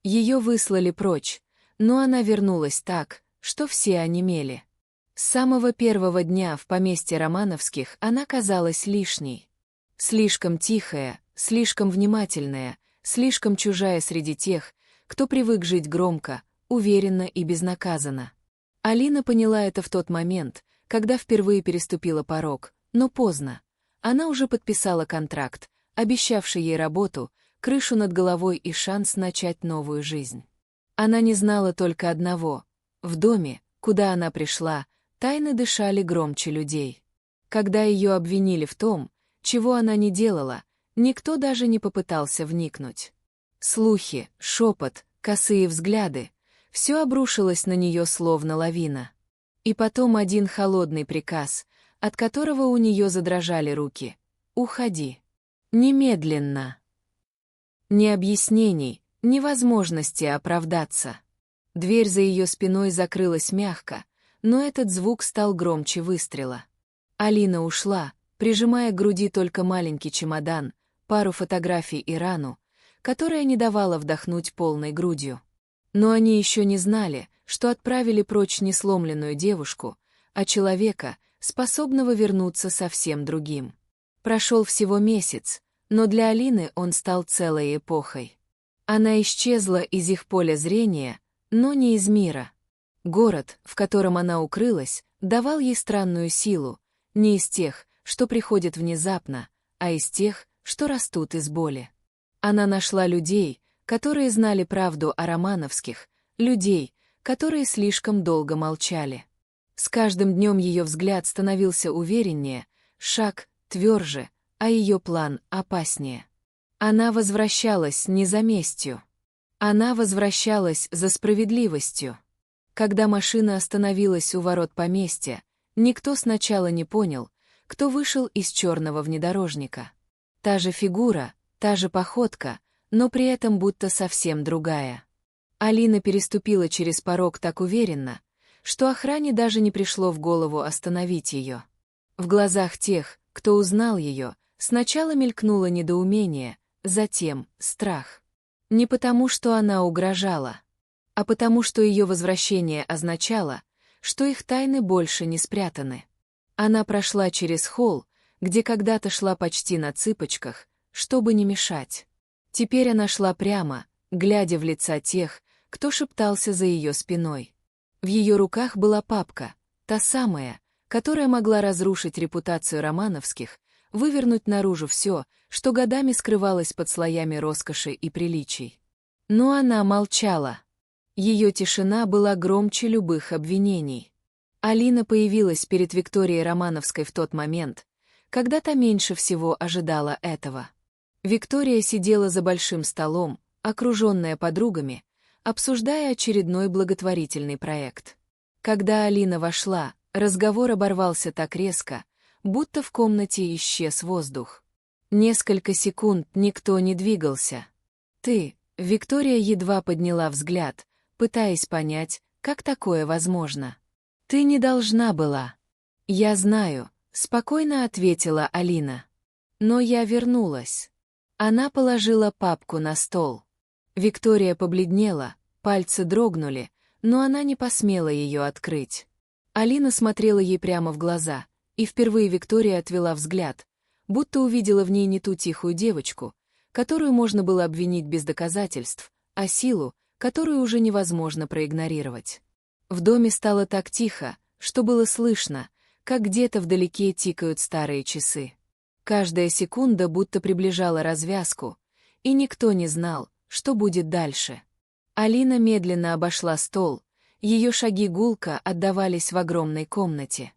Ее выслали прочь, но она вернулась так, что все онемели. С самого первого дня в поместье Романовских она казалась лишней. Слишком тихая, слишком внимательная, слишком чужая среди тех, кто привык жить громко, уверенно и безнаказанно. Алина поняла это в тот момент, когда впервые переступила порог, но поздно. Она уже подписала контракт, обещавший ей работу, крышу над головой и шанс начать новую жизнь. Она не знала только одного. В доме, куда она пришла, тайны дышали громче людей. Когда ее обвинили в том, чего она не делала, никто даже не попытался вникнуть. Слухи, шепот, косые взгляды — все обрушилось на нее словно лавина. И потом один холодный приказ, от которого у нее задрожали руки. «Уходи. Немедленно». Ни объяснений, ни возможности оправдаться. Дверь за ее спиной закрылась мягко, но этот звук стал громче выстрела. Алина ушла, прижимая к груди только маленький чемодан, пару фотографий и рану, которая не давала вдохнуть полной грудью. Но они еще не знали, что отправили прочь не сломленную девушку, а человека, способного вернуться совсем другим. Прошел всего месяц, но для Алины он стал целой эпохой. Она исчезла из их поля зрения, но не из мира. Город, в котором она укрылась, давал ей странную силу, не из тех, что приходят внезапно, а из тех, что растут из боли. Она нашла людей, которые знали правду о Романовских, людей, которые слишком долго молчали. С каждым днем ее взгляд становился увереннее, шаг тверже, а ее план опаснее. Она возвращалась не за местью. Она возвращалась за справедливостью. Когда машина остановилась у ворот поместья, никто сначала не понял, кто вышел из черного внедорожника. Та же фигура, та же походка, но при этом будто совсем другая. Алина переступила через порог так уверенно, что охране даже не пришло в голову остановить ее. В глазах тех, кто узнал ее, сначала мелькнуло недоумение, затем страх. Не потому, что она угрожала, а потому, что ее возвращение означало, что их тайны больше не спрятаны. Она прошла через холл, где когда-то шла почти на цыпочках, чтобы не мешать. Теперь она шла прямо, глядя в лица тех, кто шептался за ее спиной. В ее руках была папка, та самая, которая могла разрушить репутацию Романовских, вывернуть наружу все, что годами скрывалось под слоями роскоши и приличий. Но она молчала. Ее тишина была громче любых обвинений. Алина появилась перед Викторией Романовской в тот момент, когда та меньше всего ожидала этого. Виктория сидела за большим столом, окруженная подругами, обсуждая очередной благотворительный проект. Когда Алина вошла, разговор оборвался так резко, будто в комнате исчез воздух. Несколько секунд никто не двигался. «Ты», — Виктория едва подняла взгляд, пытаясь понять, как такое возможно. «Ты не должна была». «Я знаю», — спокойно ответила Алина. «Но я вернулась». Она положила папку на стол. Виктория побледнела, пальцы дрогнули, но она не посмела ее открыть. Алина смотрела ей прямо в глаза, и впервые Виктория отвела взгляд, будто увидела в ней не ту тихую девочку, которую можно было обвинить без доказательств, а силу, которую уже невозможно проигнорировать. В доме стало так тихо, что было слышно, как где-то вдалеке тикают старые часы. Каждая секунда будто приближала развязку, и никто не знал, что будет дальше. Алина медленно обошла стол, ее шаги гулко отдавались в огромной комнате.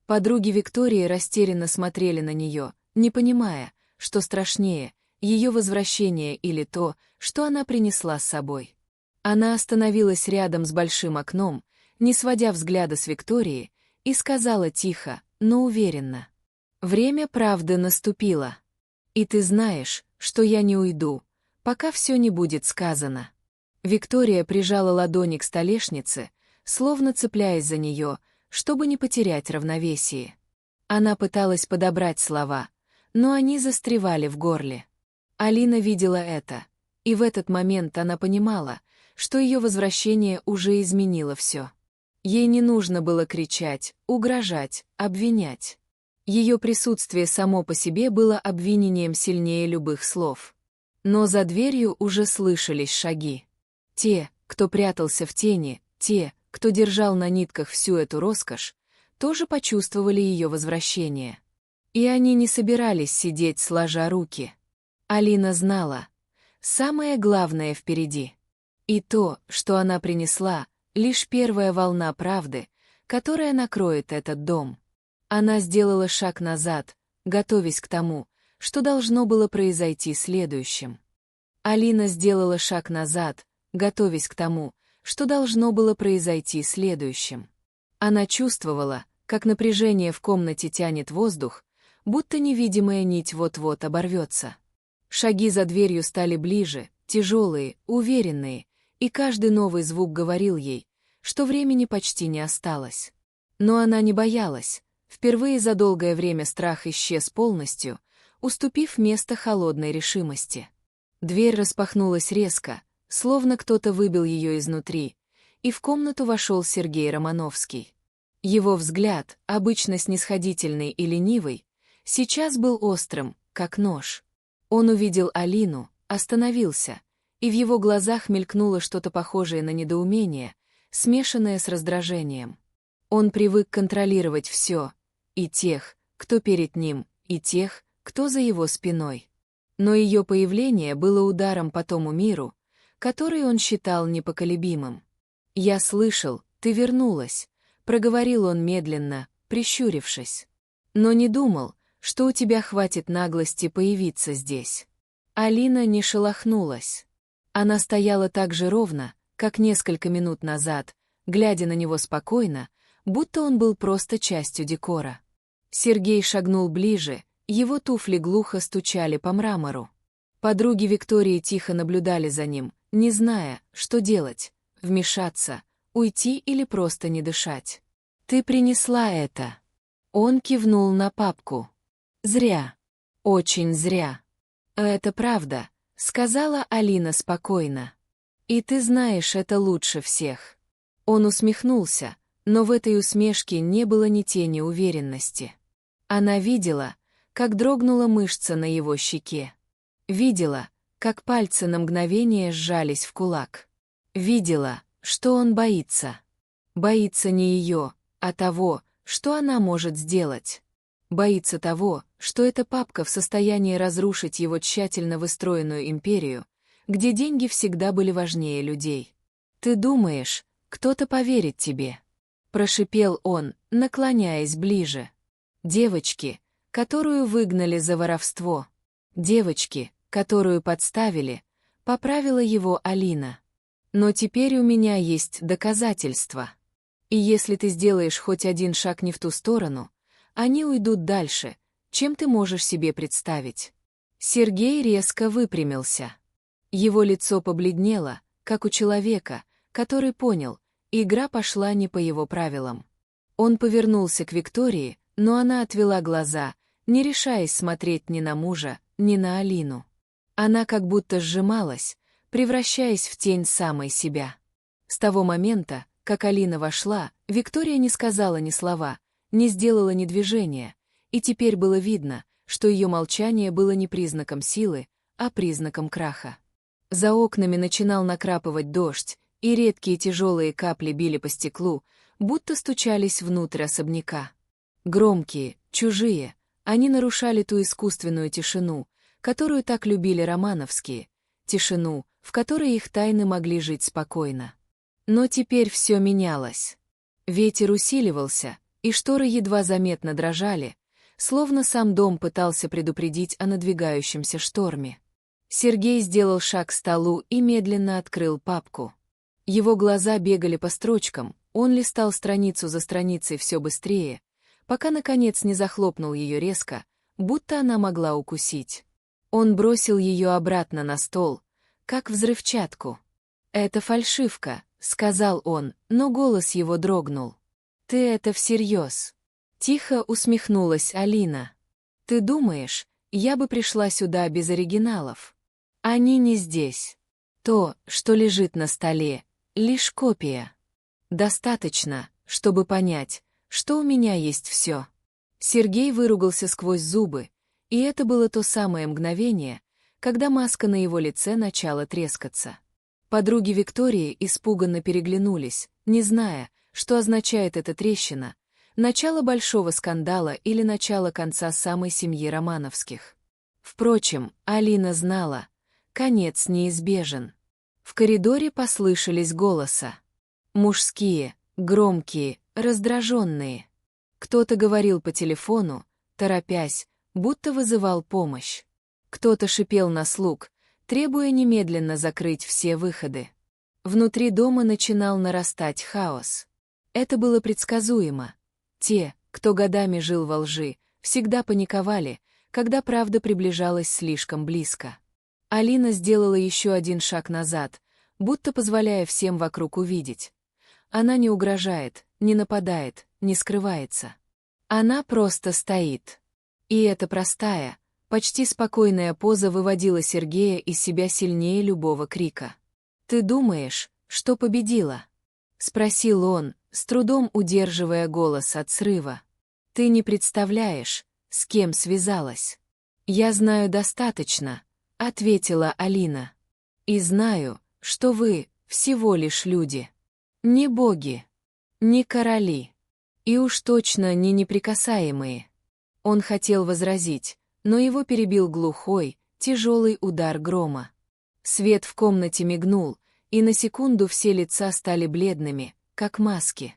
Подруги Виктории растерянно смотрели на нее, не понимая, что страшнее, ее возвращение или то, что она принесла с собой. Она остановилась рядом с большим окном, не сводя взгляда с Виктории, и сказала тихо, но уверенно: «Время правды наступило. И ты знаешь, что я не уйду, пока все не будет сказано». Виктория прижала ладони к столешнице, словно цепляясь за нее, чтобы не потерять равновесие. Она пыталась подобрать слова, но они застревали в горле. Алина видела это, И в этот момент она понимала, что ее возвращение уже изменило все. Ей не нужно было кричать, угрожать, обвинять. Ее присутствие само по себе было обвинением сильнее любых слов. Но за дверью уже слышались шаги. Те, кто прятался в тени, те, кто держал на нитках всю эту роскошь, тоже почувствовали ее возвращение. И они не собирались сидеть сложа руки. Алина знала, самое главное впереди. И то, что она принесла, лишь первая волна правды, которая накроет этот дом. Она сделала шаг назад, готовясь к тому, что должно было произойти следующим. Алина сделала шаг назад, готовясь к тому, что должно было произойти следующим. Она чувствовала, как напряжение в комнате тянет воздух, будто невидимая нить вот-вот оборвется. Шаги за дверью стали ближе, тяжелые, уверенные, и каждый новый звук говорил ей, что времени почти не осталось. Но она не боялась. Впервые за долгое время страх исчез полностью, уступив место холодной решимости. Дверь распахнулась резко, словно кто-то выбил ее изнутри, и в комнату вошел Сергей Романовский. Его взгляд, обычно снисходительный и ленивый, сейчас был острым, как нож. Он увидел Алину, остановился, и в его глазах мелькнуло что-то похожее на недоумение, смешанное с раздражением. Он привык контролировать все, и тех, кто перед ним, и тех, кто за его спиной. Но ее появление было ударом по тому миру, который он считал непоколебимым. «Я слышал, ты вернулась», — проговорил он медленно, прищурившись. «Но не думал, что у тебя хватит наглости появиться здесь». Алина не шелохнулась. Она стояла так же ровно, как несколько минут назад, глядя на него спокойно, будто он был просто частью декора. Сергей шагнул ближе, его туфли глухо стучали по мрамору. Подруги Виктории тихо наблюдали за ним, не зная, что делать, вмешаться, уйти или просто не дышать. «Ты принесла это». Он кивнул на папку. «Зря. Очень зря». «Это правда», — сказала Алина спокойно. «И ты знаешь это лучше всех». Он усмехнулся, но в этой усмешке не было ни тени уверенности. Она видела, как дрогнула мышца на его щеке. Видела, как пальцы на мгновение сжались в кулак. Видела, что он боится. Боится не ее, а того, что она может сделать. Боится того, что эта папка в состоянии разрушить его тщательно выстроенную империю, где деньги всегда были важнее людей. «Ты думаешь, кто-то поверит тебе?» — прошипел он, наклоняясь ближе. «Девочки, которую выгнали за воровство. Девочки, которую подставили», — поправила его Алина. «Но теперь у меня есть доказательства. И если ты сделаешь хоть один шаг не в ту сторону, они уйдут дальше, чем ты можешь себе представить». Сергей резко выпрямился. Его лицо побледнело, как у человека, который понял, игра пошла не по его правилам. Он повернулся к Виктории, но она отвела глаза, не решаясь смотреть ни на мужа, ни на Алину. Она как будто сжималась, превращаясь в тень самой себя. С того момента, как Алина вошла, Виктория не сказала ни слова, не сделала ни движения, и теперь было видно, что ее молчание было не признаком силы, а признаком краха. За окнами начинал накрапывать дождь, и редкие тяжелые капли били по стеклу, будто стучались внутрь особняка. Громкие, чужие, они нарушали ту искусственную тишину, которую так любили романовские, тишину, в которой их тайны могли жить спокойно. Но теперь все менялось. Ветер усиливался, и шторы едва заметно дрожали, словно сам дом пытался предупредить о надвигающемся шторме. Сергей сделал шаг к столу и медленно открыл папку. Его глаза бегали по строчкам, он листал страницу за страницей все быстрее, пока, наконец, не захлопнул ее резко, будто она могла укусить. Он бросил ее обратно на стол, как взрывчатку. «Это фальшивка», — сказал он, но голос его дрогнул. «Ты это всерьез?» Тихо усмехнулась Алина. «Ты думаешь, я бы пришла сюда без оригиналов? Они не здесь». То, что лежит на столе, лишь копия. Достаточно, чтобы понять, что у меня есть все. Сергей выругался сквозь зубы, и это было то самое мгновение, когда маска на его лице начала трескаться. Подруги Виктории испуганно переглянулись, не зная, что означает эта трещина, начало большого скандала или начало конца самой семьи Романовских. Впрочем, Алина знала, конец неизбежен. В коридоре послышались голоса. Мужские, громкие, раздраженные. Кто-то говорил по телефону, торопясь, будто вызывал помощь. Кто-то шипел на слуг, требуя немедленно закрыть все выходы. Внутри дома начинал нарастать хаос. Это было предсказуемо. Те, кто годами жил во лжи, всегда паниковали, когда правда приближалась слишком близко. Алина сделала еще один шаг назад, будто позволяя всем вокруг увидеть. Она не угрожает, не нападает, не скрывается. Она просто стоит. И эта простая, почти спокойная поза выводила Сергея из себя сильнее любого крика. «Ты думаешь, что победила?» — спросил он, с трудом удерживая голос от срыва. «Ты не представляешь, с кем связалась». «Я знаю достаточно», — ответила Алина. «И знаю, что вы всего лишь люди. Не боги, не короли, и уж точно не неприкасаемые». Он хотел возразить, но его перебил глухой, тяжелый удар грома. Свет в комнате мигнул, и на секунду все лица стали бледными, как маски.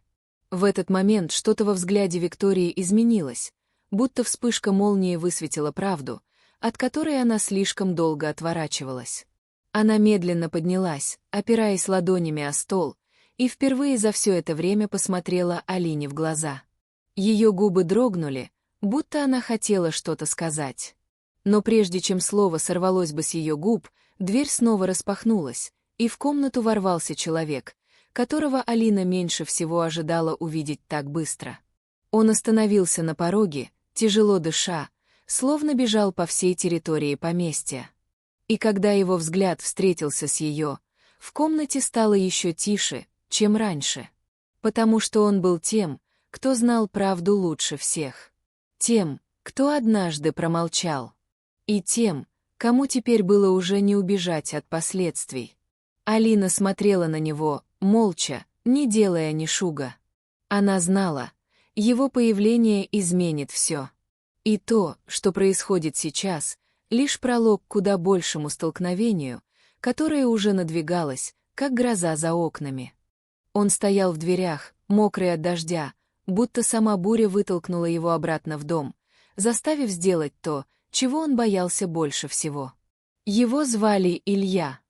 В этот момент что-то во взгляде Виктории изменилось, будто вспышка молнии высветила правду, от которой она слишком долго отворачивалась. Она медленно поднялась, опираясь ладонями о стол, и впервые за все это время посмотрела Алине в глаза. Ее губы дрогнули, будто она хотела что-то сказать. Но прежде чем слово сорвалось бы с ее губ, дверь снова распахнулась, и в комнату ворвался человек, которого Алина меньше всего ожидала увидеть так быстро. Он остановился на пороге, тяжело дыша, словно бежал по всей территории поместья. И когда его взгляд встретился с ее, в комнате стало еще тише, чем раньше. Потому что он был тем, кто знал правду лучше всех. Тем, кто однажды промолчал. И тем, кому теперь было уже не убежать от последствий. Алина смотрела на него, молча, не делая ни шуга. Она знала, его появление изменит все. И то, что происходит сейчас, лишь пролог к куда большему столкновению, которое уже надвигалось, как гроза за окнами. Он стоял в дверях, мокрый от дождя, будто сама буря вытолкнула его обратно в дом, заставив сделать то, чего он боялся больше всего. Его звали Илья.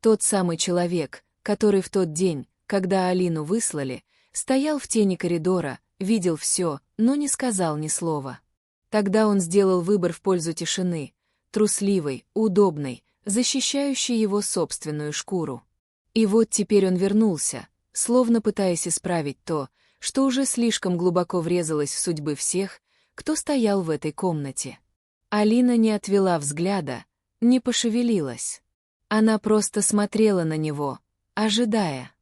Тот самый человек, который в тот день, когда Алину выслали, стоял в тени коридора, видел все, но не сказал ни слова. Тогда он сделал выбор в пользу тишины, трусливой, удобной, защищающей его собственную шкуру. И вот теперь он вернулся, словно пытаясь исправить то, что уже слишком глубоко врезалось в судьбы всех, кто стоял в этой комнате. Алина не отвела взгляда, не пошевелилась. Она просто смотрела на него, ожидая.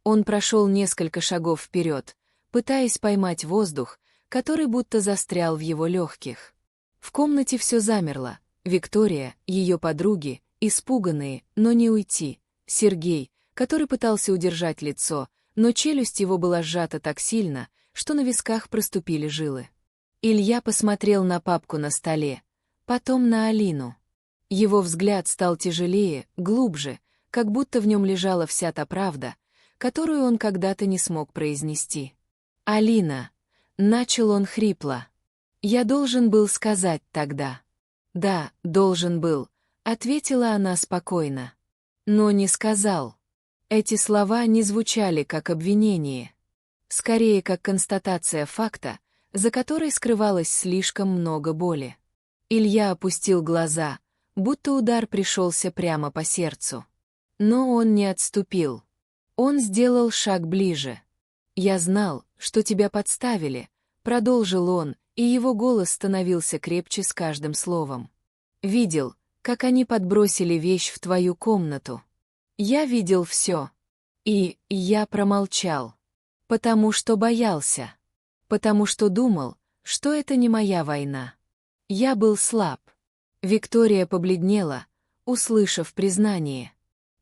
Он прошел несколько шагов вперед, пытаясь поймать воздух, который будто застрял в его легких. В комнате все замерло. Виктория, ее подруги, испуганные, но не уйти. Сергей, который пытался удержать лицо, но челюсть его была сжата так сильно, что на висках проступили жилы. Илья посмотрел на папку на столе, потом на Алину. Его взгляд стал тяжелее, глубже, как будто в нем лежала вся та правда, которую он когда-то не смог произнести. «Алина», — начал он хрипло, — «я должен был сказать тогда». «Да, должен был», — ответила она спокойно. «Но не сказал». Эти слова не звучали как обвинение. Скорее, как констатация факта, за которой скрывалось слишком много боли. Илья опустил глаза, будто удар пришелся прямо по сердцу. Но он не отступил. Он сделал шаг ближе. «Я знал, что тебя подставили», — продолжил он, и его голос становился крепче с каждым словом. «Видел, как они подбросили вещь в твою комнату. Я видел все. И я промолчал. Потому что боялся. Потому что думал, что это не моя война. Я был слаб. Виктория побледнела, услышав признание.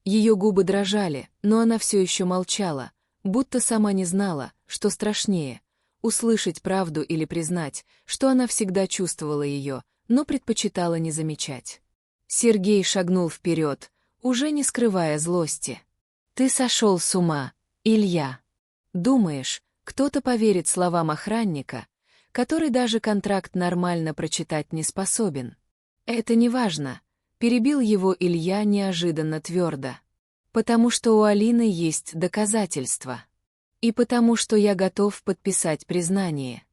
Ее губы дрожали, но она все еще молчала, будто сама не знала, что страшнее — услышать правду или признать, что она всегда чувствовала ее, но предпочитала не замечать. Сергей шагнул вперед, уже не скрывая злости. «Ты сошел с ума, Илья. Думаешь, кто-то поверит словам охранника, который даже контракт нормально прочитать не способен?» «Это не важно», — перебил его Илья неожиданно твердо. «Потому что у Алины есть доказательства. И потому что я готов подписать признание.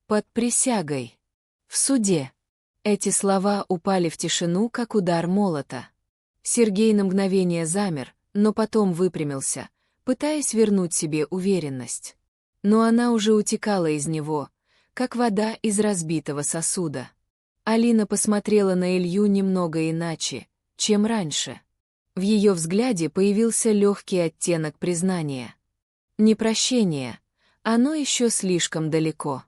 Под присягой. В суде». Эти слова упали в тишину, как удар молота. Сергей на мгновение замер, но потом выпрямился, пытаясь вернуть себе уверенность. Но она уже утекала из него, как вода из разбитого сосуда. Алина посмотрела на Илью немного иначе, чем раньше. В ее взгляде появился легкий оттенок признания. Не прощения, оно еще слишком далеко.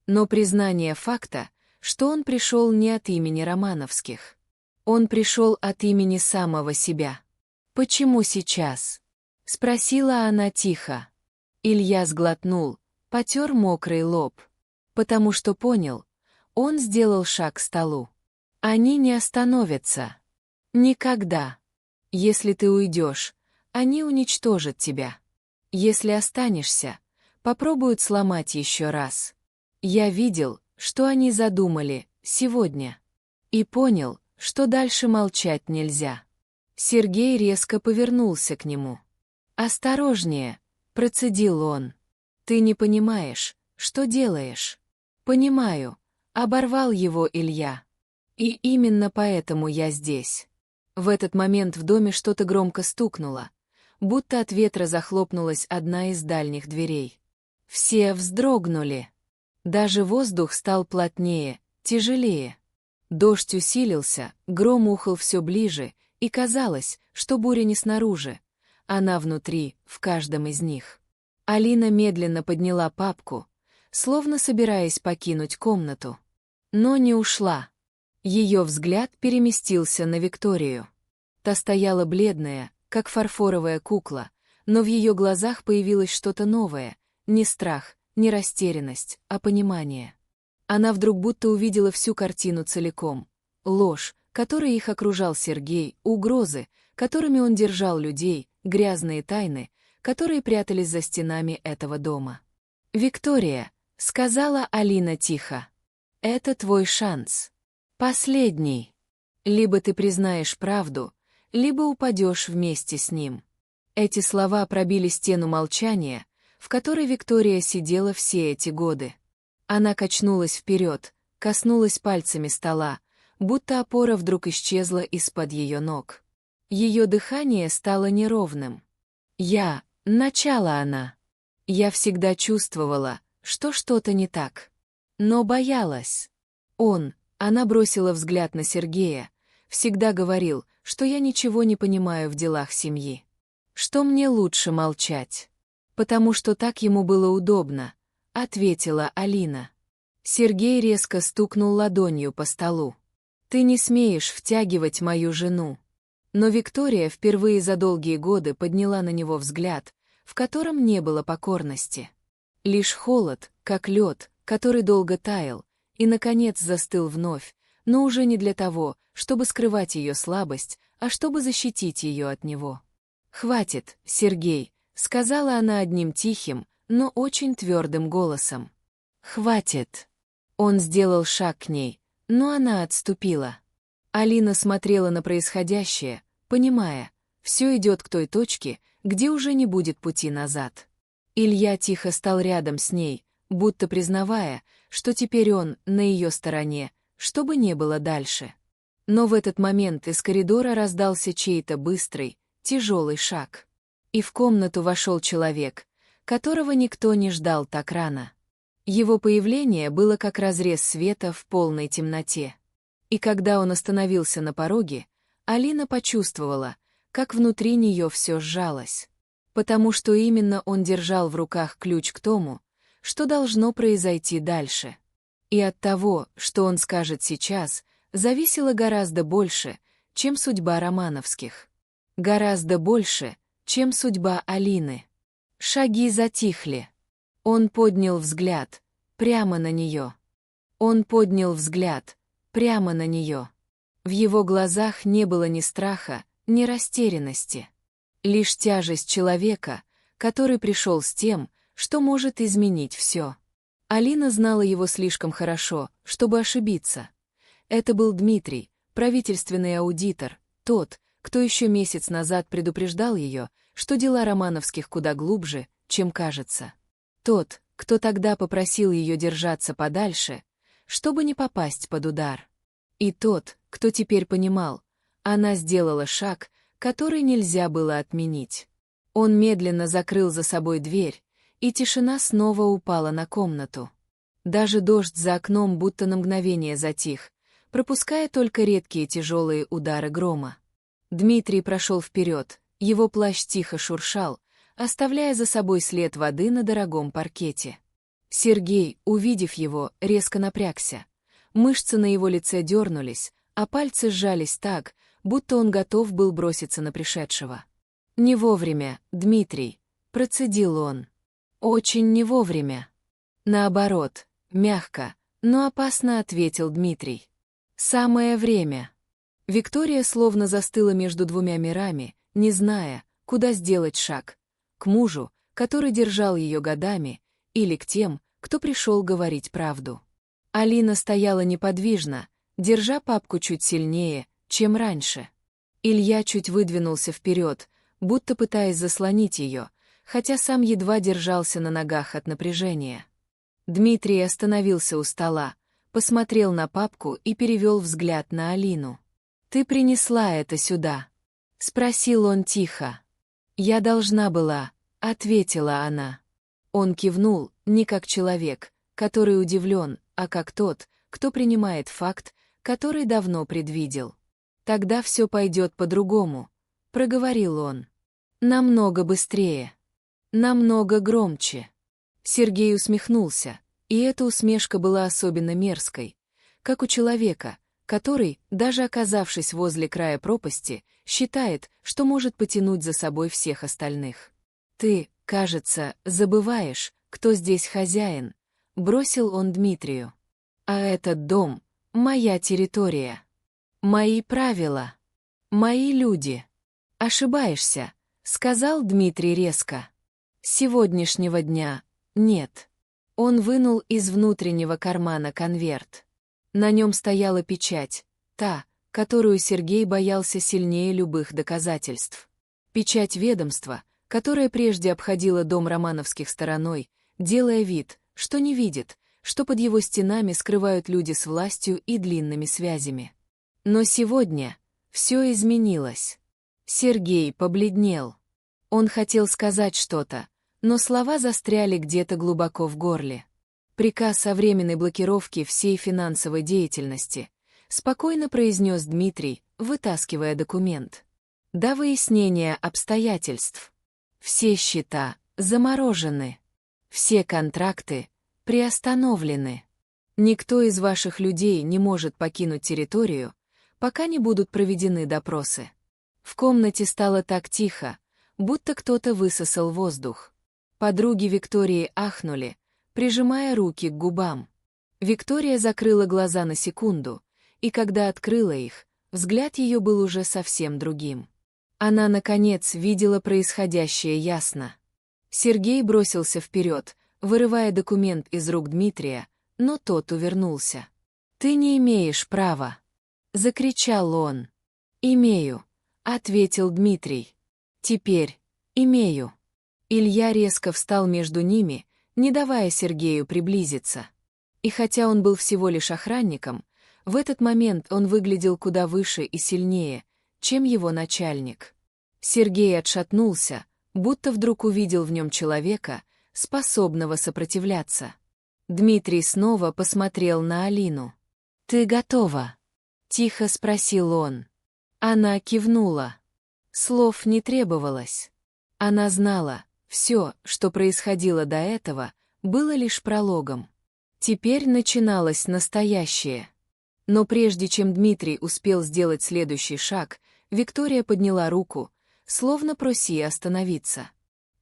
Но признание факта, что он пришел не от имени Романовских. Он пришел от имени самого себя. «Почему сейчас?» — спросила она тихо. Илья сглотнул, потер мокрый лоб. Потому что понял, он сделал шаг к столу. Они не остановятся. Никогда. Если ты уйдешь, они уничтожат тебя. Если останешься, попробуют сломать еще раз. Я видел, что они задумали сегодня. И понял, что дальше молчать нельзя. Сергей резко повернулся к нему. «Осторожнее», — процедил он. «Ты не понимаешь, что делаешь». «Понимаю», — оборвал его Илья. «И именно поэтому я здесь». В этот момент в доме что-то громко стукнуло, будто от ветра захлопнулась одна из дальних дверей. Все вздрогнули. Даже воздух стал плотнее, тяжелее. Дождь усилился, гром ухал все ближе, и казалось, что буря не снаружи. Она внутри, в каждом из них. Алина медленно подняла папку, словно собираясь покинуть комнату. Но не ушла. Ее взгляд переместился на Викторию. Та стояла бледная, как фарфоровая кукла, но в ее глазах появилось что-то новое, не страх, не растерянность, а понимание. Она вдруг будто увидела всю картину целиком. Ложь, которой их окружал Сергей, угрозы, которыми он держал людей, грязные тайны, которые прятались за стенами этого дома. «Виктория», — сказала Алина тихо, — «это твой шанс. Последний. Либо ты признаешь правду, либо упадешь вместе с ним». Эти слова пробили стену молчания, в которой Виктория сидела все эти годы. Она качнулась вперед, коснулась пальцами стола, будто опора вдруг исчезла из-под ее ног. Ее дыхание стало неровным. Начала она. Я всегда чувствовала, что что-то не так. Но боялась. Она бросила взгляд на Сергея, всегда говорил, что я ничего не понимаю в делах семьи. Что мне лучше молчать. Потому что так ему было удобно, ответила Алина. Сергей резко стукнул ладонью по столу. Ты не смеешь втягивать мою жену. Но Виктория впервые за долгие годы подняла на него взгляд, в котором не было покорности. Лишь холод, как лед, который долго таял, и, наконец, застыл вновь, но уже не для того, чтобы скрывать ее слабость, а чтобы защитить ее от него. «Хватит, Сергей», — сказала она одним тихим, но очень твердым голосом. «Хватит». Он сделал шаг к ней, но она отступила. Алина смотрела на происходящее, понимая, все идет к той точке, где уже не будет пути назад. Илья тихо стал рядом с ней, будто признавая, что теперь он на ее стороне, что бы ни было дальше. Но в этот момент из коридора раздался чей-то быстрый, тяжелый шаг. И в комнату вошел человек, которого никто не ждал так рано. Его появление было как разрез света в полной темноте. И когда он остановился на пороге, Алина почувствовала, как внутри нее все сжалось. Потому что именно он держал в руках ключ к тому, что должно произойти дальше. И от того, что он скажет сейчас, зависело гораздо больше, чем судьба Романовских. Гораздо больше, чем судьба Алины. Шаги затихли. Он поднял взгляд прямо на нее. Он поднял взгляд прямо на нее. В его глазах не было ни страха, ни растерянности. Лишь тяжесть человека, который пришел с тем, что может изменить все. Алина знала его слишком хорошо, чтобы ошибиться. Это был Дмитрий, правительственный аудитор, тот, кто еще месяц назад предупреждал ее, что дела Романовских куда глубже, чем кажется. Тот, кто тогда попросил ее держаться подальше, чтобы не попасть под удар. И тот, кто теперь понимал, она сделала шаг, который нельзя было отменить. Он медленно закрыл за собой дверь, и тишина снова упала на комнату. Даже дождь за окном будто на мгновение затих, пропуская только редкие тяжелые удары грома. Дмитрий прошел вперед, его плащ тихо шуршал, оставляя за собой след воды на дорогом паркете. Сергей, увидев его, резко напрягся. Мышцы на его лице дернулись, а пальцы сжались так, будто он готов был броситься на пришедшего. «Не вовремя, Дмитрий», — процедил он. «Очень не вовремя». «Наоборот, мягко, но опасно», — ответил Дмитрий. «Самое время». Виктория словно застыла между двумя мирами, не зная, куда сделать шаг. К мужу, который держал ее годами, или к тем, кто пришел говорить правду. Алина стояла неподвижно, держа папку чуть сильнее, чем раньше. Илья чуть выдвинулся вперед, будто пытаясь заслонить ее, хотя сам едва держался на ногах от напряжения. Дмитрий остановился у стола, посмотрел на папку и перевел взгляд на Алину. «Ты принесла это сюда?» — спросил он тихо. «Я должна была», — ответила она. Он кивнул, не как человек, который удивлен, а как тот, кто принимает факт, который давно предвидел. «Тогда все пойдет по-другому», — проговорил он. «Намного быстрее. Намного громче». Сергей усмехнулся, и эта усмешка была особенно мерзкой, как у человека, который, даже оказавшись возле края пропасти, считает, что может потянуть за собой всех остальных. «Ты, кажется, забываешь, кто здесь хозяин», — бросил он Дмитрию. «А этот дом — моя территория. Мои правила. Мои люди». «Ошибаешься», — сказал Дмитрий резко. «С сегодняшнего дня нет». Он вынул из внутреннего кармана конверт. На нем стояла печать, та, которую Сергей боялся сильнее любых доказательств. Печать ведомства, которая прежде обходила дом Романовских стороной, делая вид, что не видит, что под его стенами скрывают люди с властью и длинными связями. Но сегодня все изменилось. Сергей побледнел. Он хотел сказать что-то, но слова застряли где-то глубоко в горле. «Приказ о временной блокировке всей финансовой деятельности», — спокойно произнес Дмитрий, вытаскивая документ. «До выяснения обстоятельств. Все счета заморожены. Все контракты приостановлены. Никто из ваших людей не может покинуть территорию, пока не будут проведены допросы». В комнате стало так тихо, будто кто-то высосал воздух. Подруги Виктории ахнули, прижимая руки к губам. Виктория закрыла глаза на секунду, и когда открыла их, взгляд ее был уже совсем другим. Она, наконец, видела происходящее ясно. Сергей бросился вперед, вырывая документ из рук Дмитрия, но тот увернулся. «Ты не имеешь права!» — закричал он. «Имею», — ответил Дмитрий. «Теперь имею». Илья резко встал между ними, не давая Сергею приблизиться. И хотя он был всего лишь охранником, в этот момент он выглядел куда выше и сильнее, чем его начальник. Сергей отшатнулся, будто вдруг увидел в нем человека, способного сопротивляться. Дмитрий снова посмотрел на Алину. «Ты готова?» — тихо спросил он. Она кивнула. Слов не требовалось. Она знала, все, что происходило до этого, было лишь прологом. Теперь начиналось настоящее. Но прежде чем Дмитрий успел сделать следующий шаг, Виктория подняла руку, словно прося остановиться.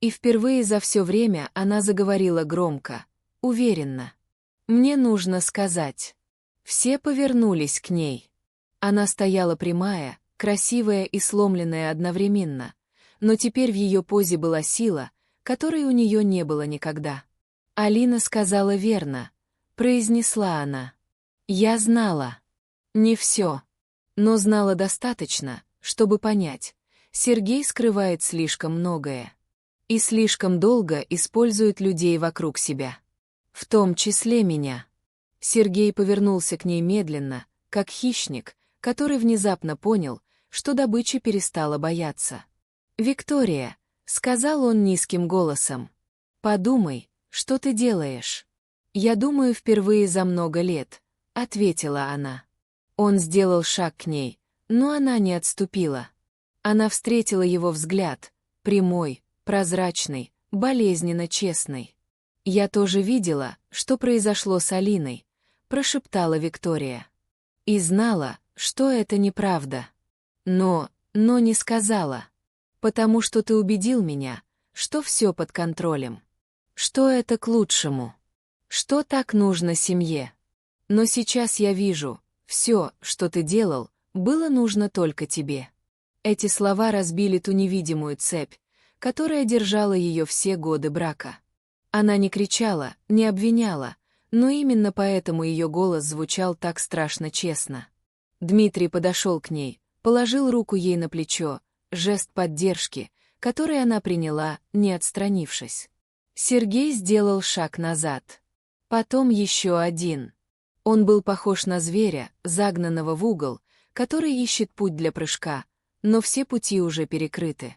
И впервые за все время она заговорила громко, уверенно. «Мне нужно сказать». Все повернулись к ней. Она стояла прямая, красивая и сломленная одновременно, но теперь в ее позе была сила, которой у нее не было никогда. «Алина сказала верно», — произнесла она. «Я знала. Не все. Но знала достаточно, чтобы понять. Сергей скрывает слишком многое. И слишком долго использует людей вокруг себя. В том числе меня». Сергей повернулся к ней медленно, как хищник, который внезапно понял, что добыча перестала бояться. «Виктория», — сказал он низким голосом, — «подумай, что ты делаешь». «Я думаю, впервые за много лет», — ответила она. Он сделал шаг к ней, но она не отступила. Она встретила его взгляд, прямой, прозрачный, болезненно честный. «Я тоже видела, что произошло с Алиной», — прошептала Виктория. «И знала, что это неправда. Но не сказала. Потому что ты убедил меня, что все под контролем. Что это к лучшему. Что так нужно семье. Но сейчас я вижу, все, что ты делал, было нужно только тебе». Эти слова разбили ту невидимую цепь, которая держала ее все годы брака. Она не кричала, не обвиняла, но именно поэтому ее голос звучал так страшно честно. Дмитрий подошел к ней, положил руку ей на плечо, жест поддержки, который она приняла, не отстранившись. Сергей сделал шаг назад. Потом еще один. Он был похож на зверя, загнанного в угол, который ищет путь для прыжка, но все пути уже перекрыты.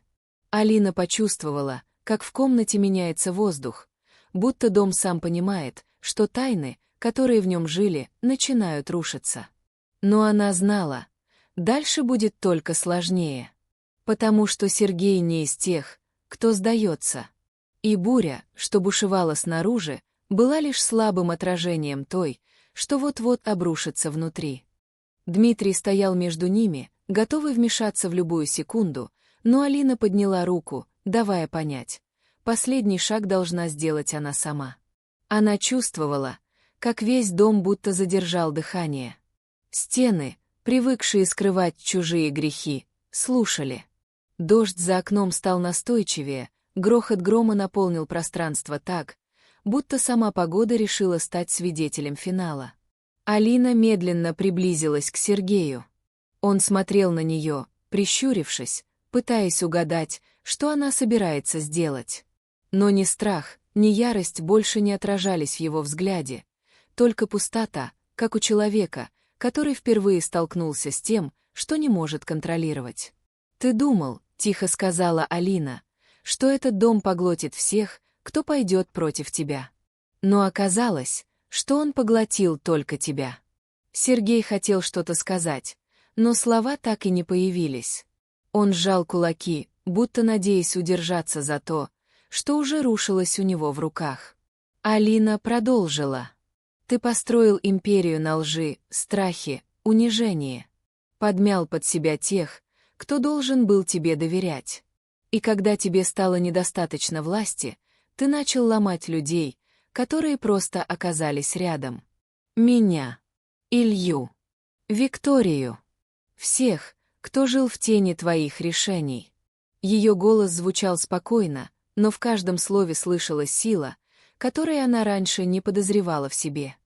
Алина почувствовала, как в комнате меняется воздух, будто дом сам понимает, что тайны, которые в нем жили, начинают рушиться. Но она знала, дальше будет только сложнее. Потому что Сергей не из тех, кто сдается. И буря, что бушевала снаружи, была лишь слабым отражением той, что вот-вот обрушится внутри. Дмитрий стоял между ними, готовый вмешаться в любую секунду, но Алина подняла руку, давая понять. Последний шаг должна сделать она сама. Она чувствовала, как весь дом будто задержал дыхание. Стены, привыкшие скрывать чужие грехи, слушали. Дождь за окном стал настойчивее, грохот грома наполнил пространство так, будто сама погода решила стать свидетелем финала. Алина медленно приблизилась к Сергею. Он смотрел на нее, прищурившись, пытаясь угадать, что она собирается сделать. Но ни страх, ни ярость больше не отражались в его взгляде, только пустота, как у человека, который впервые столкнулся с тем, что не может контролировать. «Ты думал», — тихо сказала Алина, — «что этот дом поглотит всех, кто пойдет против тебя. Но оказалось, что он поглотил только тебя». Сергей хотел что-то сказать, но слова так и не появились. Он сжал кулаки, будто надеясь удержаться за то, что уже рушилось у него в руках. Алина продолжила. «Ты построил империю на лжи, страхе, унижении. Подмял под себя тех, кто должен был тебе доверять. И когда тебе стало недостаточно власти, ты начал ломать людей, которые просто оказались рядом. Меня, Илью, Викторию. Всех, кто жил в тени твоих решений». Ее голос звучал спокойно, но в каждом слове слышалась сила, которой она раньше не подозревала в себе.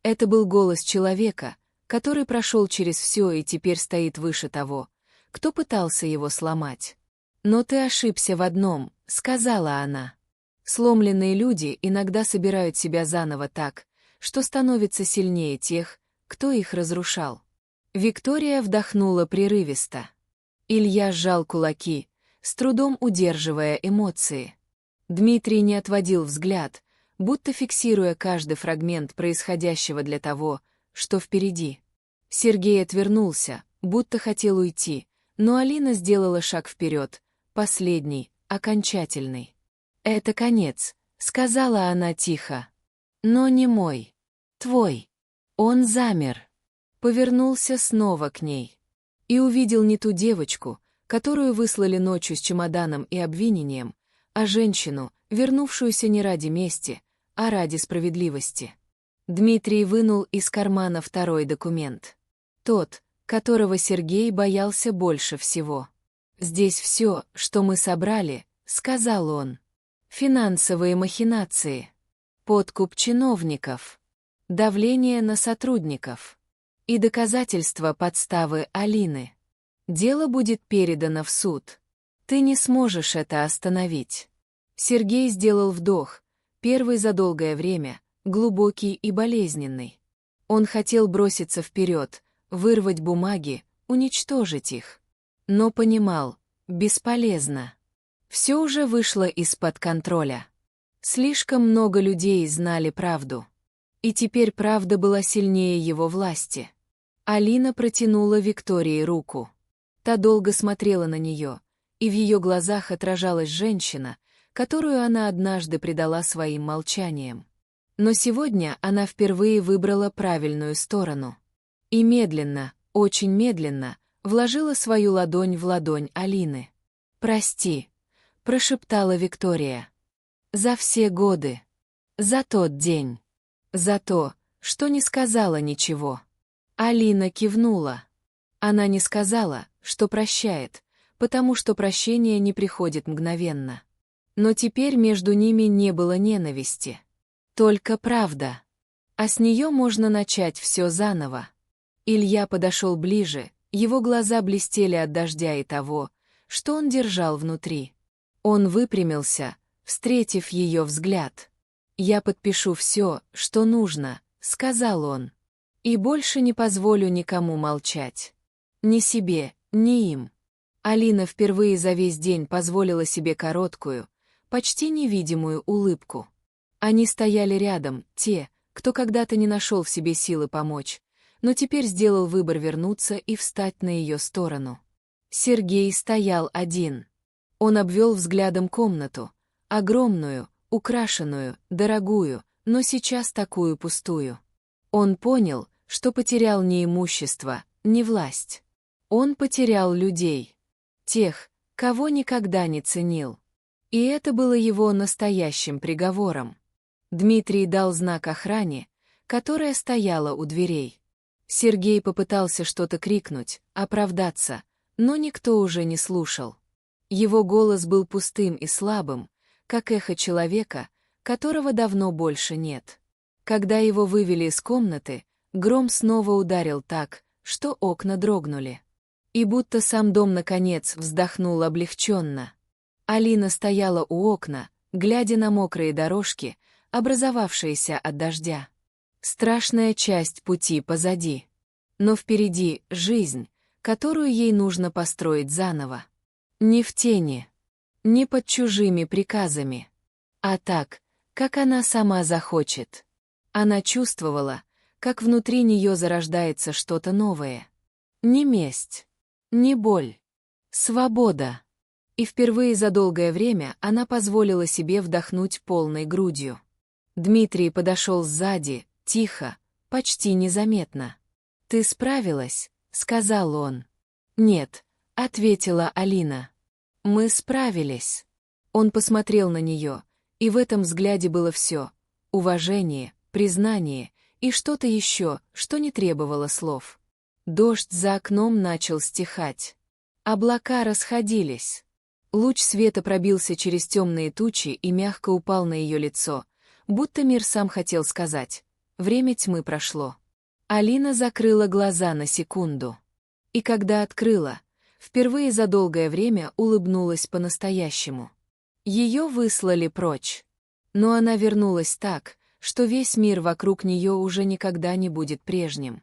Это был голос человека, который прошел через все и теперь стоит выше того, кто пытался его сломать. «Но ты ошибся в одном», — сказала она. «Сломленные люди иногда собирают себя заново так, что становятся сильнее тех, кто их разрушал». Виктория вдохнула прерывисто. Илья сжал кулаки, с трудом удерживая эмоции. Дмитрий не отводил взгляд, будто фиксируя каждый фрагмент происходящего для того, что впереди. Сергей отвернулся, будто хотел уйти, Но Алина сделала шаг вперед, последний, окончательный. «Это конец», — сказала она тихо. «Но не мой. Твой». Он замер. Повернулся снова к ней. И увидел не ту девочку, которую выслали ночью с чемоданом и обвинением, а женщину, вернувшуюся не ради мести, а ради справедливости. Дмитрий вынул из кармана второй документ. Тот, которого Сергей боялся больше всего. «Здесь все, что мы собрали», — сказал он. «Финансовые махинации, подкуп чиновников, давление на сотрудников и доказательства подставы Алины. Дело будет передано в суд. Ты не сможешь это остановить». Сергей сделал вдох, первый за долгое время, глубокий и болезненный. Он хотел броситься вперед, вырвать бумаги, уничтожить их. Но понимал, бесполезно. Все уже вышло из-под контроля. Слишком много людей знали правду. И теперь правда была сильнее его власти. Алина протянула Виктории руку. Та долго смотрела на нее, и в ее глазах отражалась женщина, которую она однажды предала своим молчанием. Но сегодня она впервые выбрала правильную сторону. И медленно, очень медленно, вложила свою ладонь в ладонь Алины. «Прости», — прошептала Виктория. «За все годы. За тот день. За то, что не сказала ничего». Алина кивнула. Она не сказала, что прощает, потому что прощение не приходит мгновенно. Но теперь между ними не было ненависти. Только правда. А с нее можно начать все заново. Илья подошел ближе, его глаза блестели от дождя и того, что он держал внутри. Он выпрямился, встретив ее взгляд. «Я подпишу все, что нужно», — сказал он. «И больше не позволю никому молчать. Ни себе, ни им». Алина впервые за весь день позволила себе короткую, почти невидимую улыбку. Они стояли рядом, те, кто когда-то не нашел в себе силы помочь, но теперь сделал выбор вернуться и встать на ее сторону. Сергей стоял один. Он обвел взглядом комнату, огромную, украшенную, дорогую, но сейчас такую пустую. Он понял, что потерял не имущество, не власть. Он потерял людей. Тех, кого никогда не ценил. И это было его настоящим приговором. Дмитрий дал знак охране, которая стояла у дверей. Сергей попытался что-то крикнуть, оправдаться, но никто уже не слушал. Его голос был пустым и слабым, как эхо человека, которого давно больше нет. Когда его вывели из комнаты, гром снова ударил так, что окна дрогнули. И будто сам дом наконец вздохнул облегченно. Алина стояла у окна, глядя на мокрые дорожки, образовавшиеся от дождя. Страшная часть пути позади. Но впереди жизнь, которую ей нужно построить заново. Не в тени, не под чужими приказами, а так, как она сама захочет. Она чувствовала, как внутри нее зарождается что-то новое. Не месть, не боль, свобода. И впервые за долгое время она позволила себе вдохнуть полной грудью. Дмитрий подошел сзади, тихо, почти незаметно. «Ты справилась?» — сказал он. «Нет», — ответила Алина. «Мы справились». Он посмотрел на нее, и в этом взгляде было все — уважение, признание и что-то еще, что не требовало слов. Дождь за окном начал стихать. Облака расходились. Луч света пробился через темные тучи и мягко упал на ее лицо, будто мир сам хотел сказать: время тьмы прошло. Алина закрыла глаза на секунду. И когда открыла, впервые за долгое время улыбнулась по-настоящему. Ее выслали прочь. Но она вернулась так, что весь мир вокруг нее уже никогда не будет прежним.